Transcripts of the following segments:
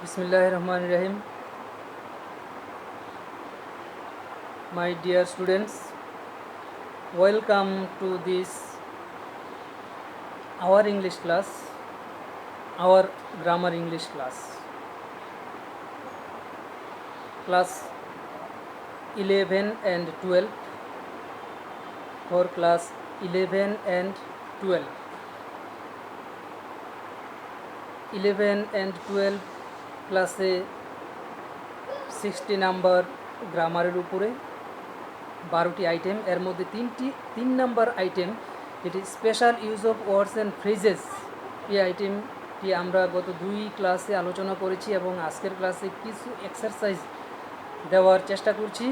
Bismillahirrahmanirrahim. My dear students, welcome to this our English class, our grammar English class 11 and 12 for class 11 and 12. 11 and 12 ক্লাসে 60 number গ্রামারের উপরে 12টি item, এর মধ্যে 3 number item যেটি special use of words and phrases, এই আইটেমটি আমরা গত 2 ক্লাসে আলোচনা করেছি এবং আজকের ক্লাসে কিছু এক্সারসাইজ দেওয়ার চেষ্টা করছি।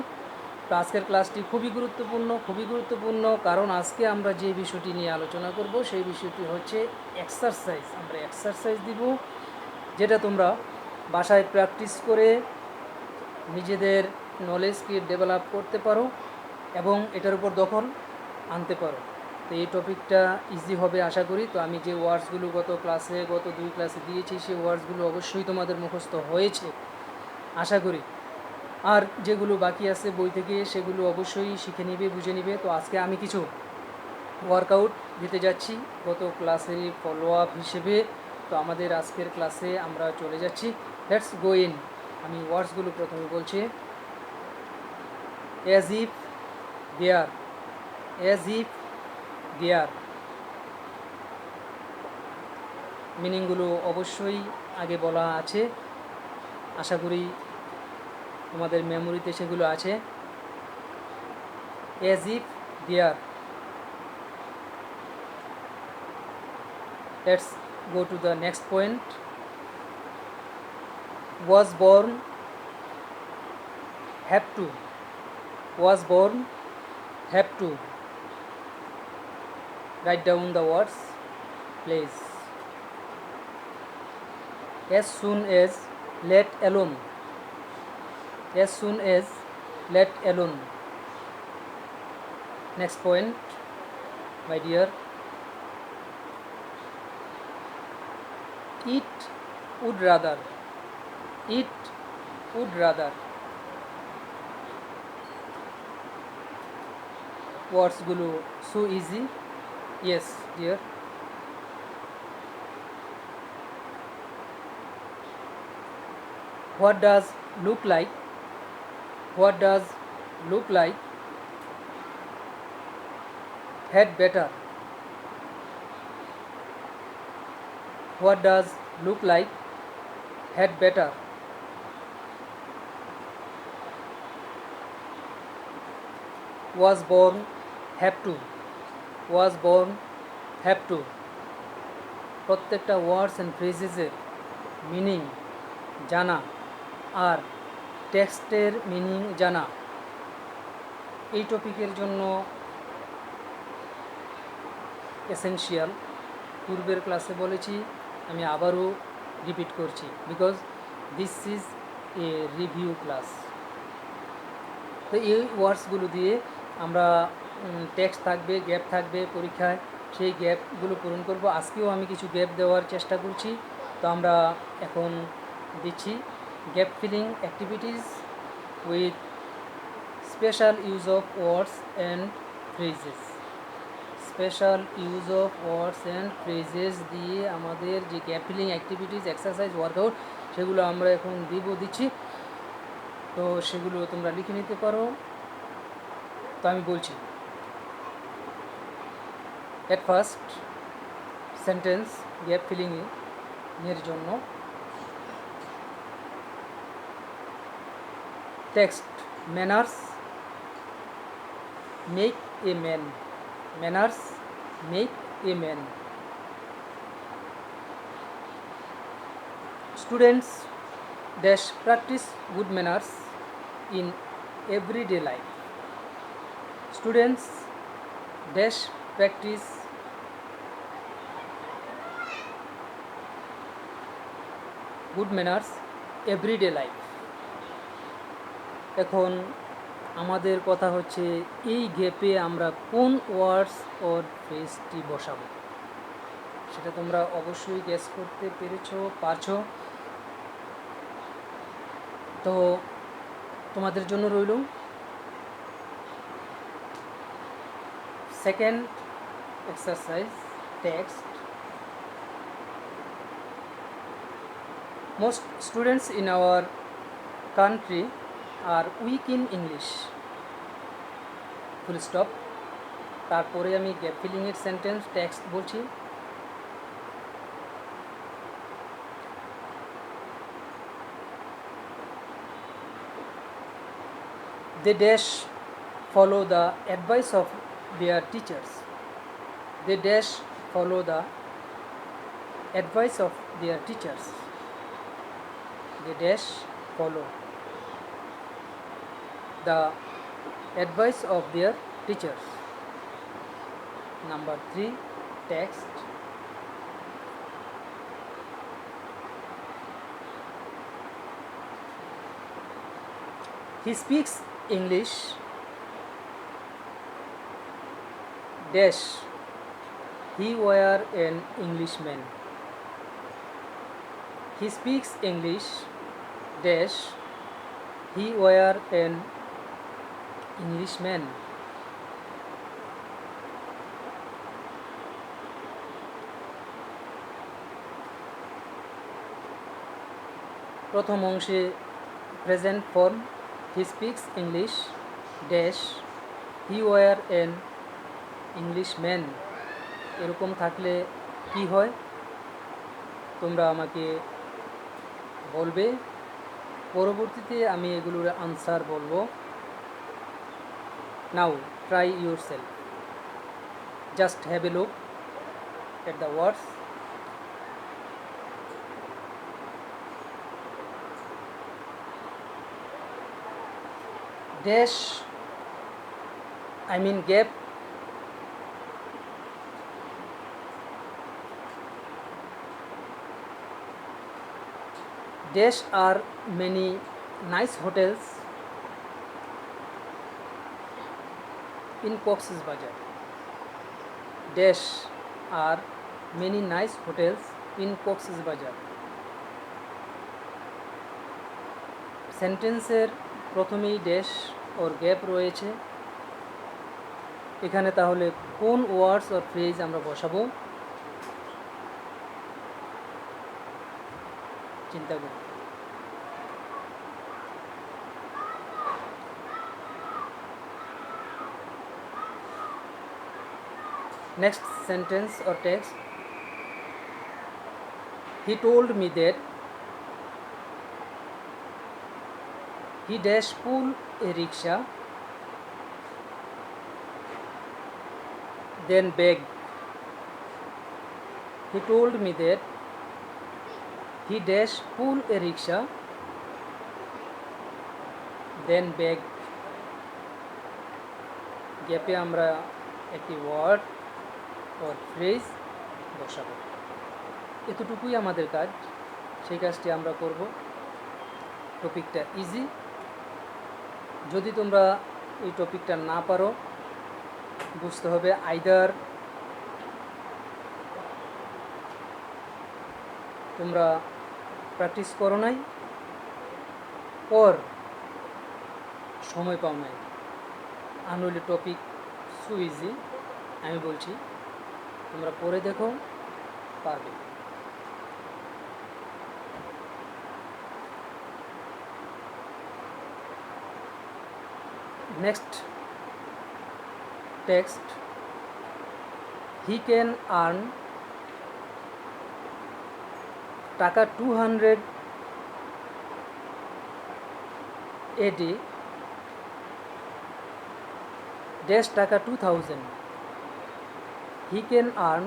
তো আজকের ক্লাসটি খুবই গুরুত্বপূর্ণ কারণ আজকে আমরা যে বিষয়টি নিয়ে আলোচনা করব সেই বিষয়টি হচ্ছে এক্সারসাইজ। আমরা এক্সারসাইজ দিব যেটা তোমরা বাসায় প্র্যাকটিস করে নিজেদের নলেজকে ডেভেলপ করতে পারো এবং এটার উপর দখল আনতে পারো। তো এই টপিকটা ইজি হবে আশা করি। তো আমি যে ওয়ার্ডসগুলো গত 2 ক্লাসে দিয়েছি সেই ওয়ার্ডসগুলো অবশ্যই তোমাদের মুখস্থ হয়েছে আশা করি, আর যেগুলো বাকি আছে বই থেকে সেগুলো অবশ্যই শিখে নিবে, বুঝে নিবে। তো আজকে আমি কিছু ওয়ার্কআউট দিতে যাচ্ছি গত ক্লাসের ফলো আপ হিসেবে। তো আমাদের আজকের ক্লাসে আমরা চলে যাচ্ছি, লেটস গো ইন। আমি ওয়ার্ডসগুলো প্রথমে বলছি। As if there, as if there মিনিংগুলো অবশ্যই আগে বলা আছে, আশা করি তোমাদের মেমোরিতে সেগুলো আছে। As if there, let's go to the next point. Was born, have to, was born, have to. Write down the words please. As soon as, let alone, as soon as, let alone. Next point, my dear. It would rather, it would rather. Words gulo so easy, yes dear. What does look like, what does look like, had better. What does look like, had better. Was born, have to, was born, have to. প্রত্যেকটা words and ফ্রেজেসের meaning জানা আর টেক্সটের meaning জানা এই টপিকের জন্য essential. পূর্বের ক্লাসে বলেছি, আমি আবারও রিপিট করছি, because this is a review class. তো এই ওয়ার্ডসগুলো দিয়ে আমরা টেক্সট থাকবে, গ্যাপ থাকবে পরীক্ষায়, সেই গ্যাপগুলো পূরণ করব। আজকেও আমি কিছু গ্যাপ দেওয়ার চেষ্টা করছি। তো আমরা এখন দিচ্ছি gap filling activities with special use of words and phrases. Special use of words and phrases দিয়ে আমাদের যে gap filling activities, exercise, workout সেগুলো আমরা এখন দিচ্ছি। তো সেগুলো তোমরা লিখে নিতে পারো। তো আমি বলছি, এট ফার্স্ট সেন্টেন্স গ্যাপ ফিলিংয়ের জন্য text, manners make a man, manners make a man. Students dash practice good manners in everyday life. Students dash practice good manners everyday life. এখন আমাদের কথা হচ্ছে এই গ্যাপে আমরা কোন ওয়ার্ডস ওর ফ্রেজটি বসাবো সেটা তোমরা অবশ্যই গেস করতে পারছো। তো তোমাদের জন্য রইল second exercise text. Most students in our country are weak in English. Full stop. তারপরে আমি গ্যাপ ফিলিং এর সেন্টেন্স টেক্সট বলছি। They dash follow the advice of their teachers. They dash follow the advice of their teachers. They dash follow the advice of their teachers. Number 3, text. He speaks English dash he were an Englishman. He speaks English dash he were an Englishman. প্রথম অংশে present form he speaks English dash he were an Englishman এরকম থাকলে কি হয় তোমরা আমাকে বলবে, পরবর্তীতে আমি এগুলোর আনসার বলবো। নাও try yourself, just have a look at the words. Dash I mean gap, dash are many nice hotels in Cox's Bazar. Dash are many nice hotels in Cox's Bazar. সেন্টেন্সের প্রথমেই ড্যাশ ওর gap রয়েছে, এখানে তাহলে কোন ওয়ার্ডস or phrase আমরা বসাবো চিন্তা করি। Next sentence or text. He told me that he dash pull a rickshaw, then begged. He told me that he dash pull a rickshaw, then begged. গ্যাপে আমরা একটি ওয়ার্ড or ফ্রেজ বসাবো। এতটুকুই আমাদের কাজ, সেই কাজটি আমরা করব। টপিকটা ইজি। যদি তোমরা এই টপিকটা না পারো, বুঝতে হবে আইদার তোমরা প্র্যাকটিস করো নাই ওর সময় পাও নাই। আনহলে টপিক সো ইজি, আমি বলছি তোমরা পড়ে দেখো, পারবে। Next text. He can earn টাকা 200 a day dash টাকা 2000. He can earn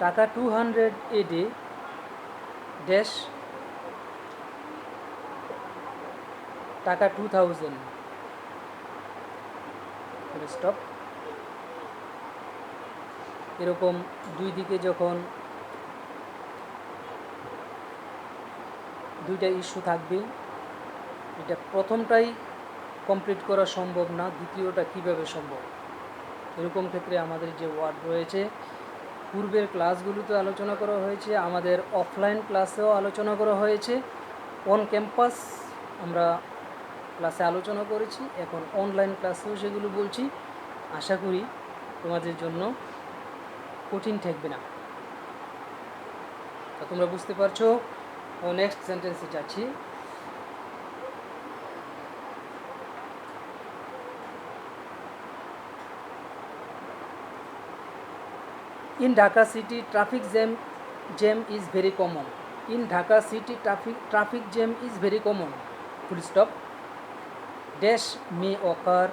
টাকা 200 a day dash টাকা 2000. স্টপ। এরকম দুই দিকে যখন দুইটা ইস্যু থাকবে, এটা প্রথমটাই কমপ্লিট করা সম্ভব না, দ্বিতীয়টা কিভাবে সম্ভব? এরকম ক্ষেত্রে আমাদের যে ওয়ার্ড রয়েছে পূর্বের ক্লাসগুলোতে আলোচনা করা হয়েছে, আমাদের অফলাইন ক্লাসেও আলোচনা করা হয়েছে, অন ক্যাম্পাস আমরা ক্লাসে আলোচনা করেছি, এখন অনলাইন ক্লাসেও সেগুলো বলছি। আশা করি তোমাদের জন্য কঠিন থাকবে না। তো তোমরা বুঝতে পারছো। নেক্সট সেন্টেন্সে যাচ্ছি। In Dhaka city, traffic jam is very common. In Dhaka city, traffic jam is very common. Full stop. Dash may occur